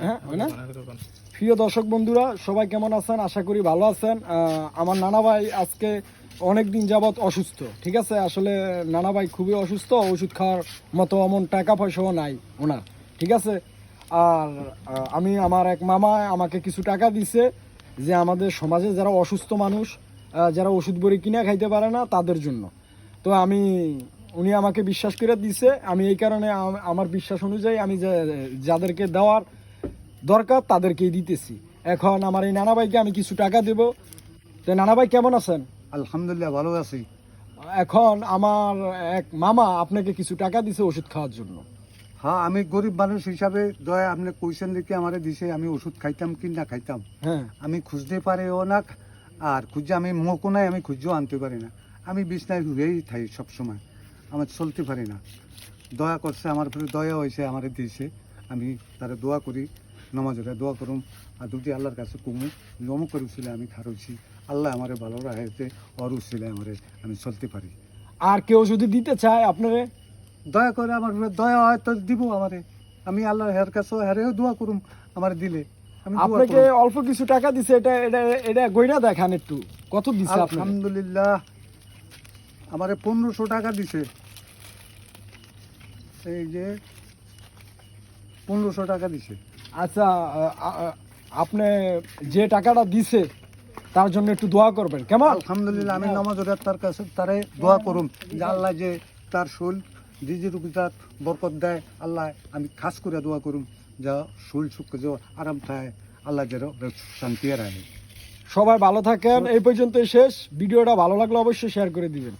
হ্যাঁ না প্রিয় দর্শক বন্ধুরা সবাই কেমন আছেন? আশা করি ভালো আছেন। আমার নানা ভাই আজকে অনেক দিন যাবৎ অসুস্থ, ঠিক আছে। আসলে নানা ভাই খুবই অসুস্থ, ওষুধ খাওয়ার মতো এমন টাকা পয়সাও নাই ওনার, ঠিক আছে। আর আমি আমার এক মামা আমাকে কিছু টাকা দিছে যে আমাদের সমাজে যারা অসুস্থ মানুষ, যারা ওষুধ বড়ি কিনে খাইতে পারে না তাদের জন্য। তো উনি আমাকে বিশ্বাস করে দিছে, আমি এই কারণে আমার বিশ্বাস অনুযায়ী আমি যাদেরকে দেওয়ার দরকার তাদেরকেই দিতেছি। এখন আমার এই নানা ভাইকে আমি কিছু টাকা দেব। তো নানা ভাই কেমন আছেন? আলহামদুলিল্লাহ ভালো আছি। এখন আমার এক মামা আপনাকে কিছু টাকা দিছে ওষুধ খাওয়ার জন্য। হ্যাঁ, আমি গরিব মানুষ হিসাবে দয়া আপনি কইছেন দেখে আমারে দিছে, আমি ওষুধ খাইতাম কি না খাইতাম, হ্যাঁ, আমি খুঁজতে পারিও না। আর খুঁজে আমি মুখও নাই, আমি খুঁজেও আনতে পারি না। আমি বিছনায় হয়েই থাকি সবসময়, আমার চলতে পারি না। দয়া করছে আমার উপরে, দয়া হয়েছে আমারে দিয়েছে। আমি তারা দোয়া করি, নামাজেরা দোয়া করুম। আর দুটি আল্লাহর কাছে কুমু জমু করেছিল, আমি খারইছি। আল্লাহ আমারে ভালো রাখতে অরু ছিল আমারে, আমি চলতে পারি। আর কেউ যদি দিতে চায় আপনারে, দয়া করে আমার উপরে দয়া হয় তো দিব আমারে। আমি আল্লাহর হের কাছে হেরেও দোয়া করুম, আমার দিলে আমি দোয়া আপনাকে করুম। অল্প কিছু টাকা দিছে, এটা এটা এটা গয়না দেখান একটু, কত দিছে আপনাকে? আলহামদুলিল্লাহ আমারে 1500 টাকা দিছে। এই যে 1500 টাকা দিছে। আচ্ছা, আপনি যে টাকাটা দিছে তার জন্য একটু দোয়া করবেন, কেমন? আলহামদুলিল্লাহ আমি নামাজ ওদের তার কাছে তারে দোয়া করুম যে আল্লাহ যে তার শোল রিজি রুপি তার বরকত দেয়। আল্লাহ আমি খাস করে দোয়া করুম যা শোল সুখ যে আরাম থাকে, আল্লাহ যেন শান্তি রাখে। সবাই ভালো থাকেন। এই পর্যন্ত শেষ। ভিডিওটা ভালো লাগলে অবশ্যই শেয়ার করে দিবেন।